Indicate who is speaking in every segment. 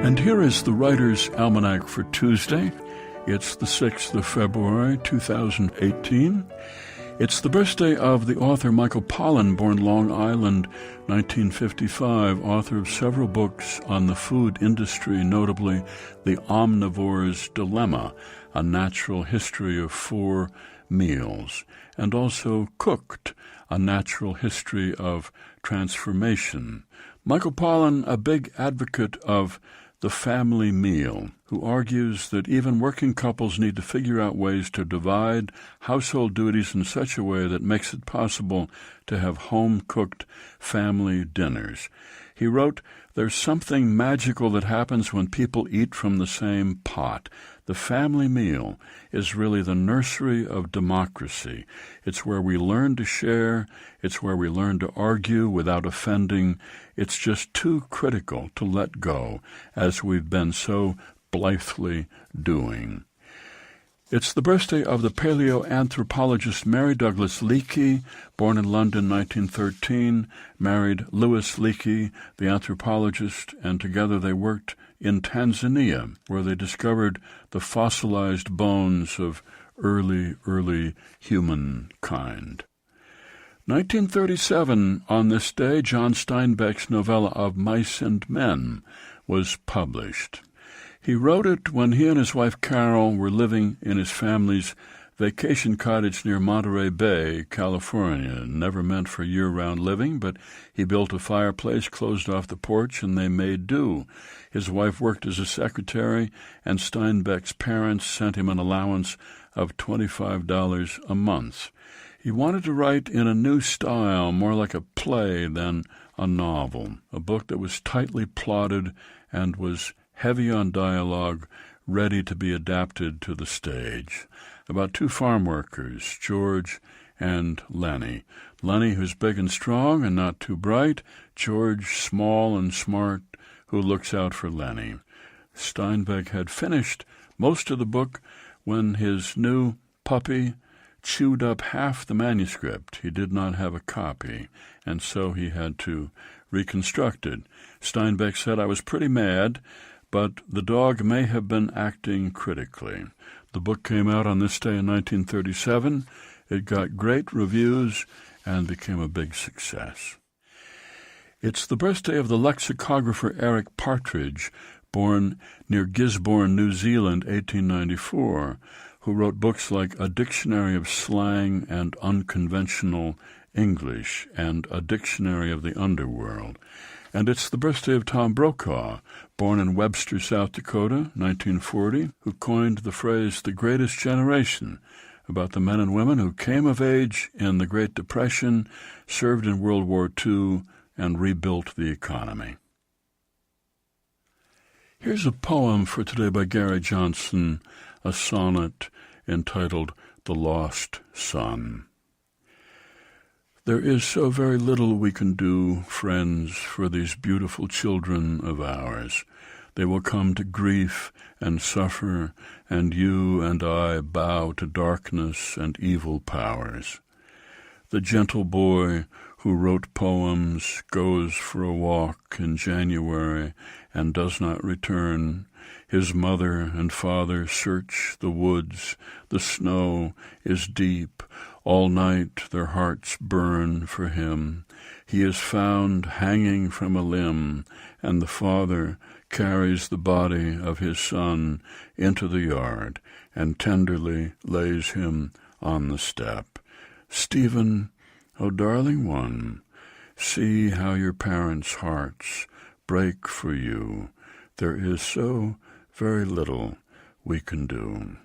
Speaker 1: And here is the Writer's Almanac for Tuesday. It's the 6th of February, 2018. It's the birthday of the author Michael Pollan, born Long Island, 1955, author of several books on the food industry, notably The Omnivore's Dilemma, A Natural History of Four Meals, and also Cooked, A Natural History of Transformation. Michael Pollan, a big advocate of the family meal, who argues that even working couples need to figure out ways to divide household duties in such a way that makes it possible to have home-cooked family dinners. He wrote, "There's something magical that happens when people eat from the same pot. The family meal is really the nursery of democracy. It's where we learn to share. It's where we learn to argue without offending. It's just too critical to let go, as we've been so blithely doing." It's the birthday of the paleoanthropologist Mary Douglas Leakey, born in London 1913, married Louis Leakey, the anthropologist, and together they worked in Tanzania, where they discovered the fossilized bones of early humankind. 1937, on this day, John Steinbeck's novella Of Mice and Men was published. He wrote it when he and his wife Carol were living in his family's vacation cottage near Monterey Bay, California. Never meant for year-round living, but he built a fireplace, closed off the porch, and they made do. His wife worked as a secretary, and Steinbeck's parents sent him an allowance of $25 a month. He wanted to write in a new style, more like a play than a novel, a book that was tightly plotted and was heavy on dialogue, ready to be adapted to the stage, about two farm workers, George and Lenny. Lenny, who's big and strong and not too bright, George, small and smart, who looks out for Lenny. Steinbeck had finished most of the book when his new puppy chewed up half the manuscript. He did not have a copy, and so he had to reconstruct it. Steinbeck said, "I was pretty mad, but the dog may have been acting critically." The book came out on this day in 1937. It got great reviews and became a big success. It's the birthday of the lexicographer Eric Partridge, born near Gisborne, New Zealand, 1894, who wrote books like A Dictionary of Slang and Unconventional English and A Dictionary of the Underworld. And it's the birthday of Tom Brokaw, born in Webster, South Dakota, 1940, who coined the phrase "the greatest generation" about the men and women who came of age in the Great Depression, served in World War II, and rebuilt the economy. Here's a poem for today by Gary Johnson, a sonnet entitled The Lost Son. There is so very little we can do, friends, for these beautiful children of ours. They will come to grief and suffer, and you and I bow to darkness and evil powers. The gentle boy who wrote poems goes for a walk in January and does not return. His mother and father search the woods. The snow is deep. All night their hearts burn for him. He is found hanging from a limb, and the father carries the body of his son into the yard and tenderly lays him on the step. Stephen, oh darling one, see how your parents' hearts break for you. There is so very little we can do.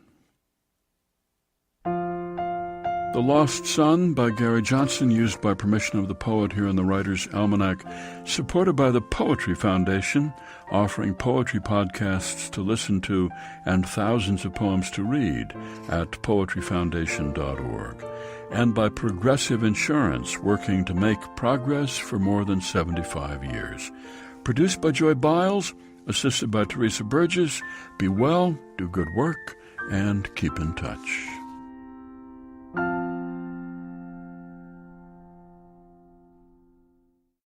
Speaker 1: The Lost Son by Gary Johnson, used by permission of the poet here in the Writer's Almanac, supported by the Poetry Foundation, offering poetry podcasts to listen to and thousands of poems to read at poetryfoundation.org, and by Progressive Insurance, working to make progress for more than 75 years. Produced by Joy Biles, assisted by Teresa Burgess. Be well, do good work, and keep in touch.